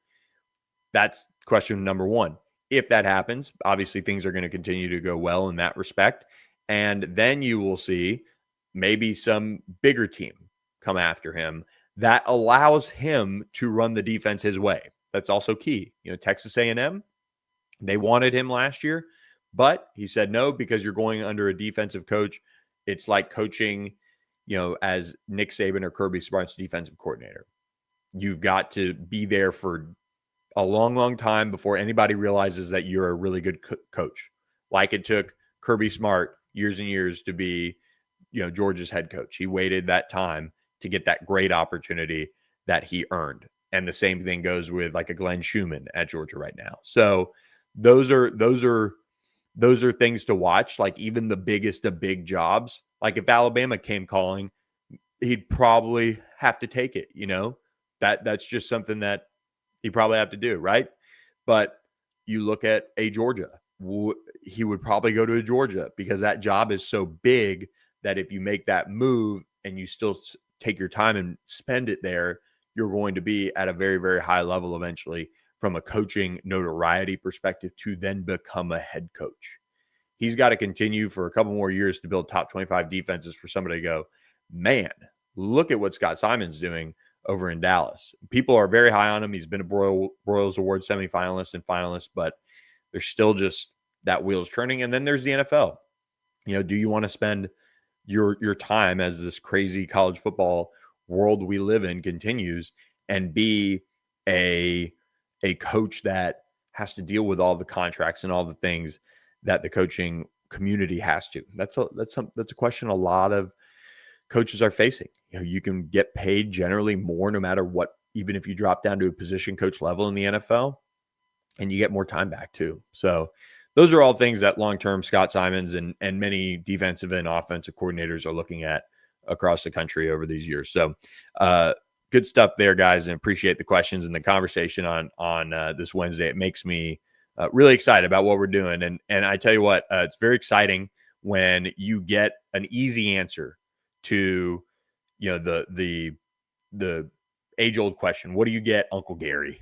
That's question number one. If that happens, obviously things are going to continue to go well in that respect. And then you will see maybe some bigger team come after him that allows him to run the defense his way. That's also key. Texas A&M, they wanted him last year, but he said no because you're going under a defensive coach. It's like coaching, as Nick Saban or Kirby Smart's defensive coordinator. You've got to be there for a long, long time before anybody realizes that you're a really good coach. Like it took Kirby Smart years and years to be, Georgia's head coach. He waited that time to get that great opportunity that he earned. And the same thing goes with like a Glenn Schumann at Georgia right now. So those are things to watch. Like even the biggest of big jobs, like if Alabama came calling, he'd probably have to take it. That's just something that he'd probably have to do, right? But you look at a Georgia, he would probably go to a Georgia because that job is so big that if you make that move and you still take your time and spend it there, you're going to be at a very, very high level eventually from a coaching notoriety perspective to then become a head coach. He's got to continue for a couple more years to build top 25 defenses for somebody to go, man, look at what Scott Simon's doing over in Dallas. People are very high on him. He's been a Broyles Award semifinalist and finalist, but there's still just that wheels turning. And then there's the NFL. Do you want to spend your time as this crazy college football world we live in continues and be a coach that has to deal with all the contracts and all the things that the coaching community has to? That's a question a lot of coaches are facing. You can get paid generally more no matter what, even if you drop down to a position coach level in the NFL, and you get more time back too. So those are all things that long-term Scott Simons and many defensive and offensive coordinators are looking at across the country over these years. So good stuff there, guys, and appreciate the questions and the conversation on this Wednesday. It makes me really excited about what we're doing. And I tell you what, it's very exciting when you get an easy answer to, the age-old question. What do you get Uncle Gary?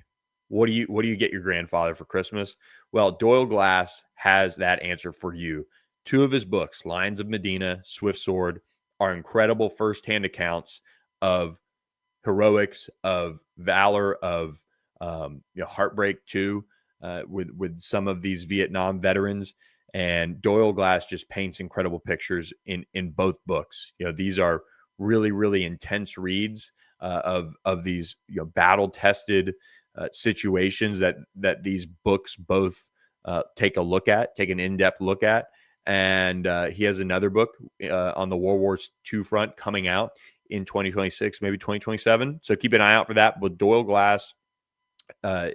What do you get your grandfather for Christmas? Well, Doyle Glass has that answer for you. 2 of his books, Lions of Medina, Swift Sword, are incredible firsthand accounts of heroics, of valor, of heartbreak too, with some of these Vietnam veterans. And Doyle Glass just paints incredible pictures in both books. These are really, really intense reads of these battle tested situations that these books both take an in-depth look at. And he has another book on the World War II front coming out in 2026, maybe 2027. So keep an eye out for that. But Doyle Glass,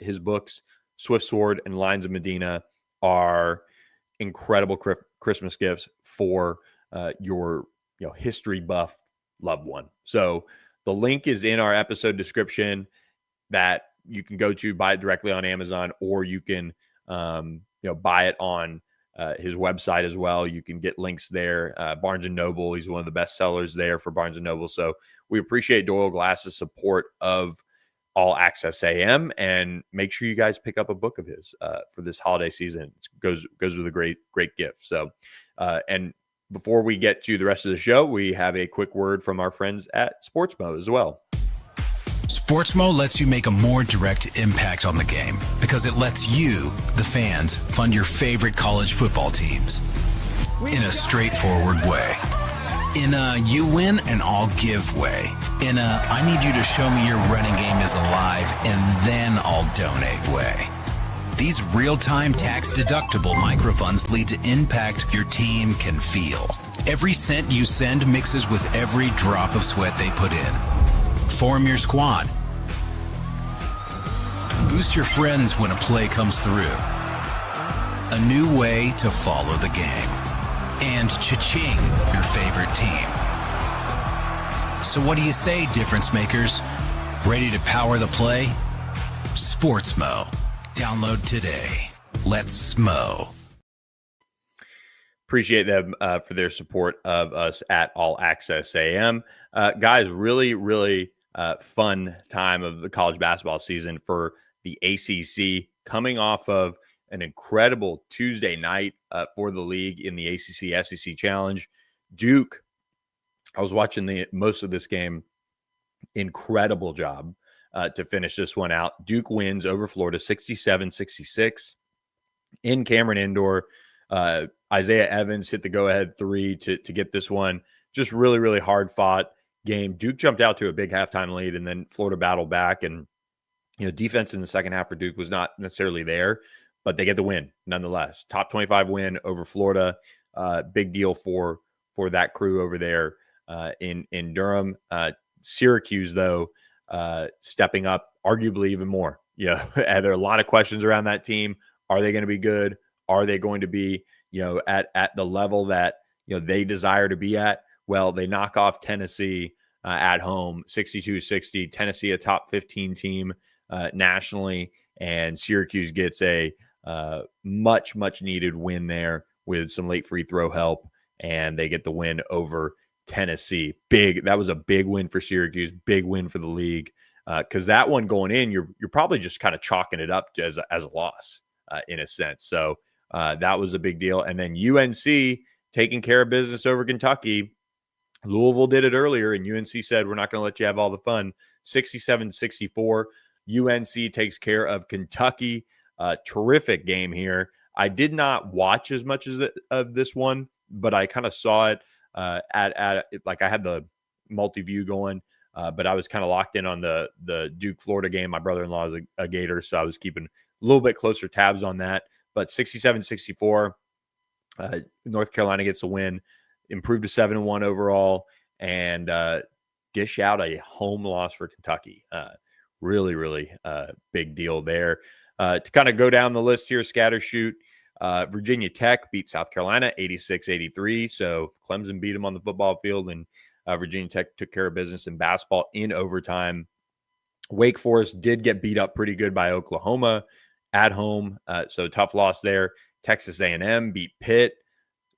his books, Swift Sword and Lines of Medina, are incredible Christmas gifts for your history buff loved one. So the link is in our episode description that you can go to, buy it directly on Amazon, or you can buy it on his website as well. You can get links there. Barnes & Noble, he's one of the best sellers there for Barnes & Noble. So we appreciate Doyle Glass's support of All Access AM, and make sure you guys pick up a book of his for this holiday season. It goes with a great gift. So, and before we get to the rest of the show, we have a quick word from our friends at Sportsmo as well. Sportsmo lets you make a more direct impact on the game because it lets you, the fans, fund your favorite college football teams in a straightforward way. In a you win and I'll give way. In a I need you to show me your running game is alive and then I'll donate way. These real-time tax-deductible microfunds lead to impact your team can feel. Every cent you send mixes with every drop of sweat they put in. Form your squad. Boost your friends when a play comes through. A new way to follow the game. And cha-ching, your favorite team. So what do you say, difference makers? Ready to power the play? Sportsmo. Download today. Let's smo. Appreciate them for their support of us at All Access AM. Guys, really, really fun time of the college basketball season for the ACC, coming off of an incredible Tuesday night for the league in the ACC SEC Challenge. Duke, I was watching most of this game. Incredible job to finish this one out. Duke wins over Florida 67-66 in Cameron Indoor. Isaiah Evans hit the go-ahead 3 to get this one. Just really, really hard-fought game. Duke jumped out to a big halftime lead, and then Florida battled back. And defense in the second half for Duke was not necessarily there, but they get the win nonetheless. Top 25 win over Florida. Big deal for that crew over there in Durham. Syracuse, though, stepping up arguably even more. There are a lot of questions around that team. Are they going to be good? Are they going to be, at the level that, they desire to be at? Well, they knock off Tennessee at home, 62-60. Tennessee, a top 15 team nationally, and Syracuse gets a much needed win there with some late free throw help, and they get the win over Tennessee. That was a big win for Syracuse, big win for the league, because that one going in, you're probably just kind of chalking it up as a loss in a sense. So that was a big deal. And then UNC taking care of business over Kentucky. Louisville did it earlier, and UNC said, we're not going to let you have all the fun. 67-64. UNC takes care of Kentucky. Terrific game here. I did not watch as much of this one, but I kind of saw it at like I had the multi-view going, but I was kind of locked in on the Duke-Florida game. My brother-in-law is a Gator, so I was keeping a little bit closer tabs on that. But 67-64, North Carolina gets a win, improved to 7-1 overall, and dish out a home loss for Kentucky. Really big deal there. To kind of go down the list here, scatter shoot, Virginia Tech beat South Carolina 86-83. So Clemson beat them on the football field, and Virginia Tech took care of business in basketball in overtime. Wake Forest did get beat up pretty good by Oklahoma at home, so tough loss there. Texas A&M beat Pitt.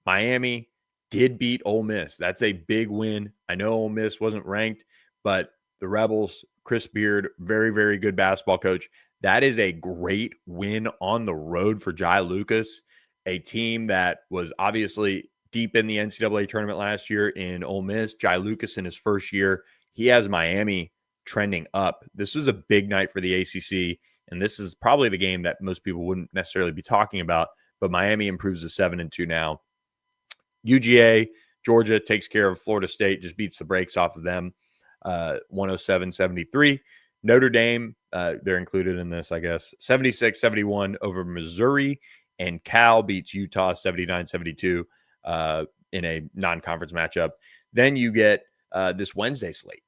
Miami did beat Ole Miss. That's a big win. I know Ole Miss wasn't ranked, but the Rebels, Chris Beard, very good basketball coach. That is a great win on the road for Jai Lucas, a team that was obviously deep in the NCAA tournament last year in Ole Miss. Jai Lucas in his first year, he has Miami trending up. This was a big night for the ACC, and this is probably the game that most people wouldn't necessarily be talking about, but Miami improves to 7-2 now. UGA, Georgia takes care of Florida State, just beats the brakes off of them, 107-73. Notre Dame, they're included in this, I guess, 76-71 over Missouri, and Cal beats Utah 79-72 in a non-conference matchup. Then you get this Wednesday slate.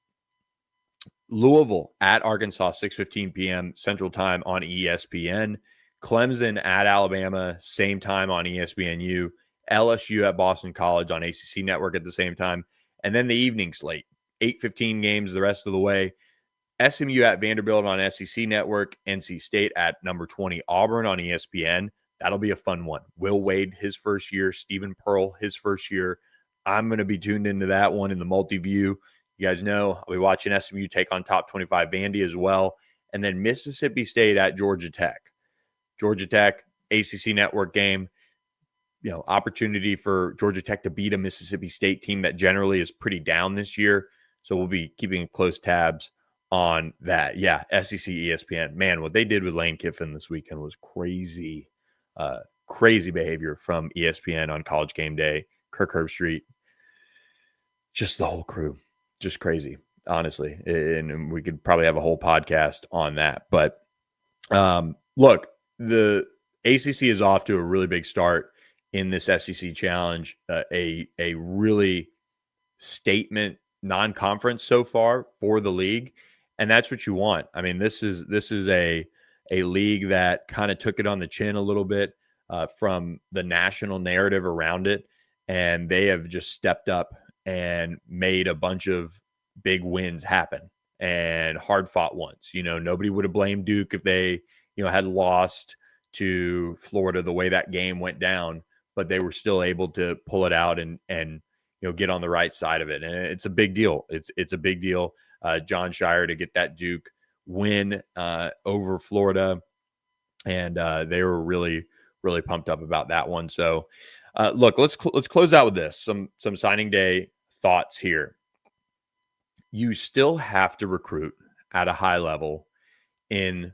Louisville at Arkansas, 6:15 p.m. Central Time on ESPN. Clemson at Alabama, same time on ESPNU. LSU at Boston College on ACC Network at the same time. And then the evening slate, 8:15 games the rest of the way. SMU at Vanderbilt on SEC Network. NC State at number 20 Auburn on ESPN. That'll be a fun one. Will Wade, his first year. Stephen Pearl, his first year. I'm going to be tuned into that one in the multi-view. You guys know I'll be watching SMU take on top 25 Vandy as well. And then Mississippi State at Georgia Tech. Georgia Tech, ACC Network game. You know, opportunity for Georgia Tech to beat a Mississippi State team that generally is pretty down this year. So we'll be keeping close tabs on that. Yeah, SEC ESPN. Man, what they did with Lane Kiffin this weekend was crazy. Crazy behavior from ESPN on College Game Day. Kirk Herbstreit. Just the whole crew. Just crazy, honestly. And we could probably have a whole podcast on that. But look, the ACC is off to a really big start in this SEC challenge. A really statement non-conference so far for the league. And that's what you want. I mean, this is a league that kind of took it on the chin a little bit from the national narrative around it. And they have just stepped up and made a bunch of big wins happen and hard fought ones. You know, nobody would have blamed Duke if they, had lost to Florida the way that game went down, but they were still able to pull it out and get on the right side of it. And it's a big deal. It's a big deal. John Shire to get that Duke win over Florida. And they were really pumped up about that one. So look, let's close out with this. Some signing day thoughts here. You still have to recruit at a high level in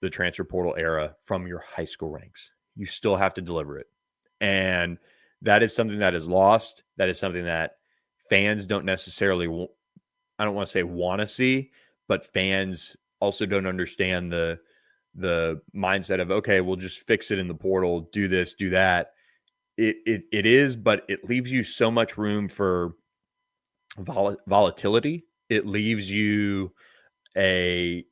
the transfer portal era from your high school ranks. You still have to deliver it. And that is something that is lost. That is something that fans don't necessarily, I don't want to say want to see, but fans also don't understand the mindset of, okay, we'll just fix it in the portal, do this, do that. It is, but it leaves you so much room for volatility. It leaves you a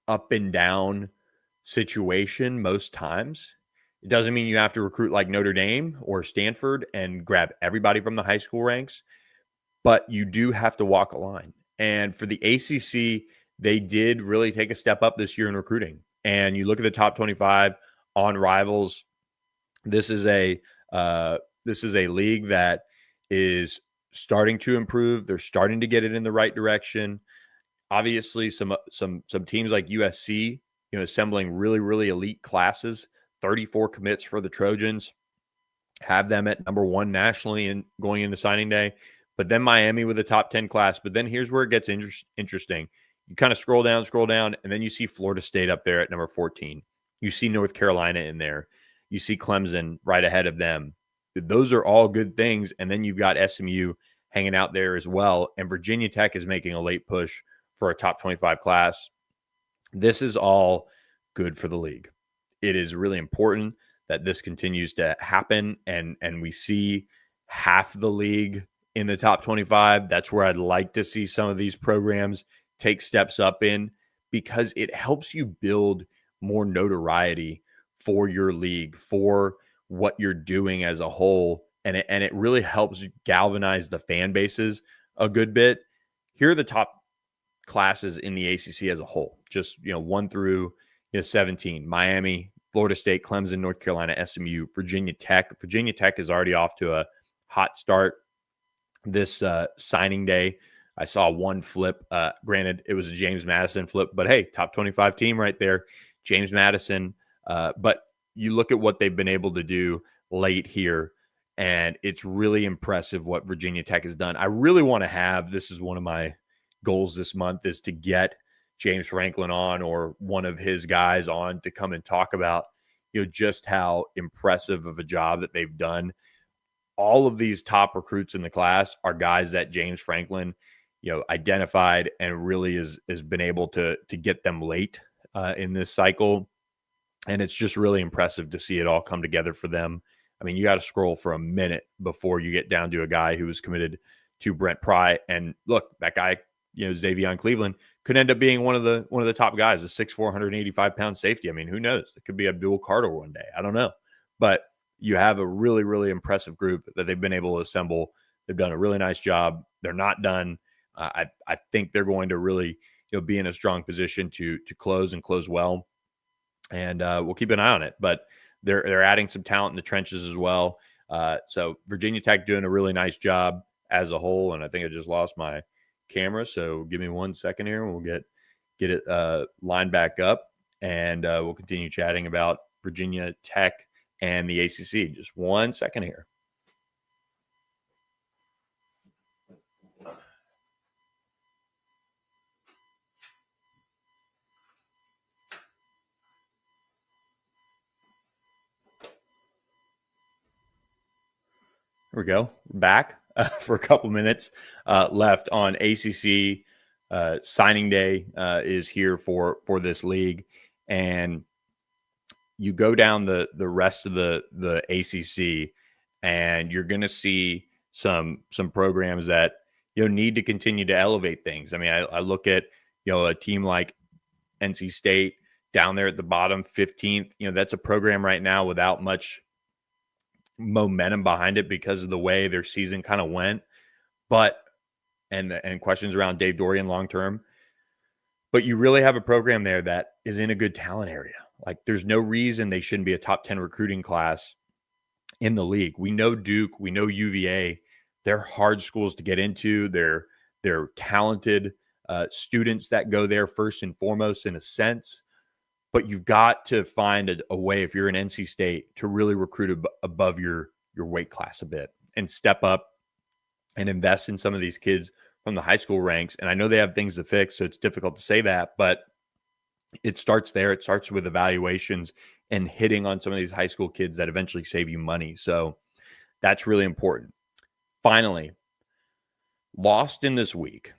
up and down situation most times. It doesn't mean you have to recruit like Notre Dame or Stanford and grab everybody from the high school ranks, but you do have to walk a line. And for the ACC, they did really take a step up this year in recruiting. And you look at the top 25 on Rivals. This is a league that is starting to improve. They're starting to get it in the right direction. Obviously, some teams like USC, assembling really, really elite classes. 34 commits for the Trojans, have them at number 1 nationally and going into signing day. But then Miami with a top 10 class. But then here's where it gets interesting. You kind of scroll down, and then you see Florida State up there at number 14. You see North Carolina in there. You see Clemson right ahead of them. Those are all good things. And then you've got SMU hanging out there as well. And Virginia Tech is making a late push for a top 25 class. This is all good for the league. It is really important that this continues to happen, and we see half the league in the top 25. That's where I'd like to see some of these programs take steps up in, because it helps you build more notoriety for your league, for what you're doing as a whole, and it really helps galvanize the fan bases a good bit. Here are the top classes in the ACC as a whole, just 1 through 17. Miami, Florida State, Clemson, North Carolina, SMU, Virginia Tech. Virginia Tech is already off to a hot start this signing day. I saw one flip. Granted, it was a James Madison flip, but hey, top 25 team right there, James Madison. But you look at what they've been able to do late here, and it's really impressive what Virginia Tech has done. I really want to have, this is one of my goals this month, is to get James Franklin on, or one of his guys on, to come and talk about, just how impressive of a job that they've done. All of these top recruits in the class are guys that James Franklin, identified, and really has been able to get them late in this cycle. And it's just really impressive to see it all come together for them. I mean, you got to scroll for a minute before you get down to a guy who was committed to Brent Pry. And look, that guy, Xavion Cleveland, could end up being one of the top guys, a 6'4", 185-pound safety. I mean, who knows? It could be Abdul Carter one day. I don't know. But you have a really, really impressive group that they've been able to assemble. They've done a really nice job. They're not done. I think they're going to really be in a strong position to close well. And we'll keep an eye on it. But they're adding some talent in the trenches as well. So Virginia Tech doing a really nice job as a whole. And I think I just lost my camera, so give me 1 second here, and we'll get it lined back up, and we'll continue chatting about Virginia Tech and the ACC. Just 1 second here. Here we go. We're back for a couple minutes left on ACC. Signing day is here for this league, and you go down the rest of the ACC, and you're going to see some programs that need to continue to elevate things. I mean, I look at a team like NC State down there at the bottom, 15th. That's a program right now without much momentum behind it because of the way their season kind of went, but and questions around Dave Dorian long term. But you really have a program there that is in a good talent area. Like, there's no reason they shouldn't be a top 10 recruiting class in the league. We know Duke, we know UVA. They're hard schools to get into. They're talented students that go there first and foremost, in a sense. But you've got to find a way, if you're an NC State, to really recruit above your weight class a bit and step up and invest in some of these kids from the high school ranks. And I know they have things to fix, so it's difficult to say that, but it starts there. It starts with evaluations and hitting on some of these high school kids that eventually save you money. So that's really important. Finally, lost in this week,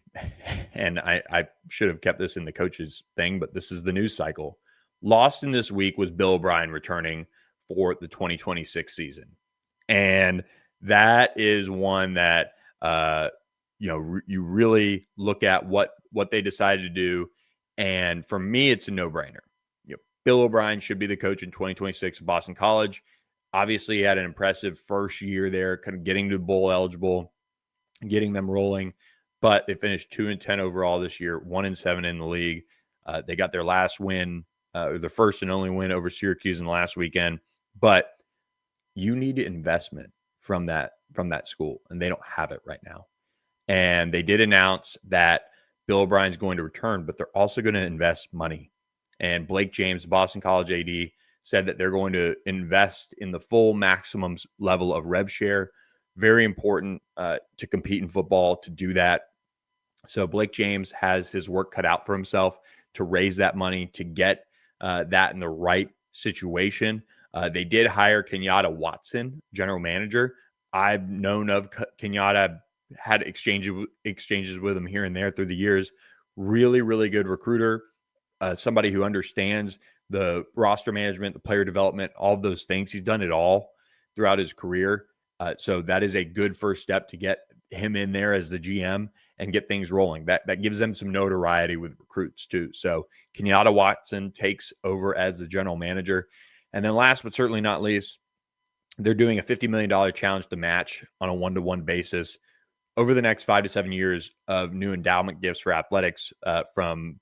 and I should have kept this in the coaches thing, but this is the news cycle. Lost in this week was Bill O'Brien returning for the 2026 season. And that is one that, you really look at what they decided to do. And for me, it's a no-brainer. Bill O'Brien should be the coach in 2026 at Boston College. Obviously, he had an impressive first year there, kind of getting to bowl eligible. getting them rolling. But they finished 2-10 overall this year, 1-7 in the league. They got their last win, the first and only win over Syracuse in the last weekend. But you need investment from that school, and they don't have it right now. And they did announce that Bill O'Brien's going to return, but they're also going to invest money. And Blake James, Boston College AD, said that they're going to invest in the full maximum level of rev share. Very important to compete in football to do that. So Blake James has his work cut out for himself to raise that money, to get that in the right situation. They did hire Kenyatta Watson, general manager. I've known of Kenyatta, had exchanges with him here and there through the years. Really, really good recruiter. Somebody who understands the roster management, the player development, all of those things. He's done it all throughout his career. So that is a good first step to get him in there as the GM and get things rolling. That gives them some notoriety with recruits too. So Kenyatta Watson takes over as the general manager. And then last but certainly not least, they're doing a $50 million challenge to match on a one-to-one basis over the next 5 to 7 years of new endowment gifts for athletics, from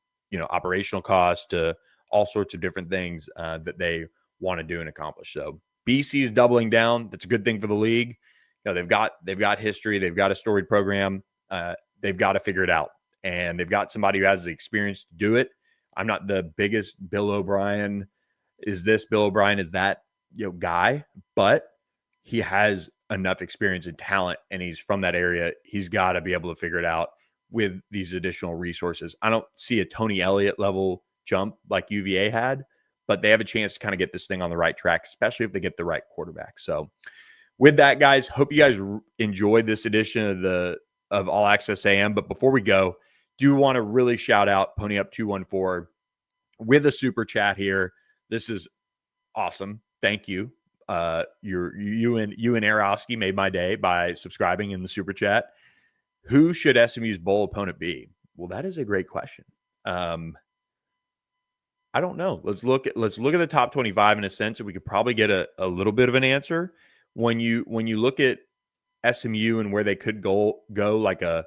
operational costs to all sorts of different things that they want to do and accomplish. So BC is doubling down. That's a good thing for the league. They've got history. They've got a storied program. They've got to figure it out, and they've got somebody who has the experience to do it. I'm not the biggest Bill O'Brien is that guy, but he has enough experience and talent, and he's from that area. He's got to be able to figure it out with these additional resources. I don't see a Tony Elliott level jump like UVA had, but they have a chance to kind of get this thing on the right track, especially if they get the right quarterback. So with that, guys, hope you guys enjoyed this edition of All Access AM. But before we go, do want to really shout out Pony Up 214 with a super chat here. This is awesome. Thank you. You and Arowski made my day by subscribing in the super chat. Who should SMU's bowl opponent be? Well, that is a great question. I don't know. Let's look at the top 25 in a sense, and we could probably get a little bit of an answer. When you look at SMU and where they could go like a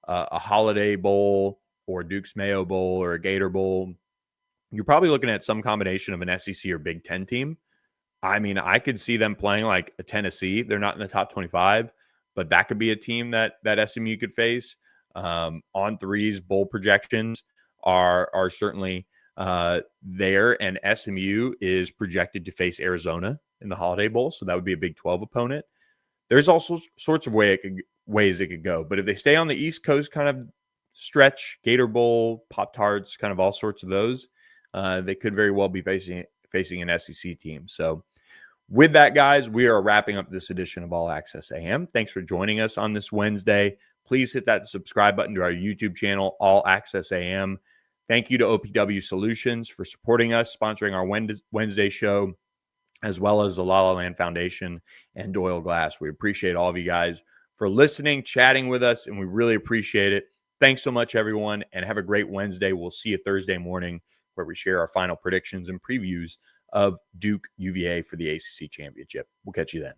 Holiday Bowl or Duke's Mayo Bowl or a Gator Bowl, you're probably looking at some combination of an SEC or Big Ten team. I mean, I could see them playing like a Tennessee. They're not in the top 25, but that could be a team that SMU could face. On threes, bowl projections are certainly there, and SMU is projected to face Arizona in the Holiday Bowl, so that would be a Big 12 opponent. There's also sorts of ways it could go, but if they stay on the East Coast kind of stretch, Gator Bowl, Pop-Tarts, kind of all sorts of those, they could very well be facing an SEC team. So with that, guys, we are wrapping up this edition of All Access AM. Thanks for joining us on this Wednesday. Please hit that subscribe button to our YouTube channel, All Access AM. Thank you to OPW Solutions for supporting us, sponsoring our Wednesday show, as well as the La La Land Foundation and Doyle Glass. We appreciate all of you guys for listening, chatting with us, and we really appreciate it. Thanks so much, everyone, and have a great Wednesday. We'll see you Thursday morning, where we share our final predictions and previews of Duke UVA for the ACC Championship. We'll catch you then.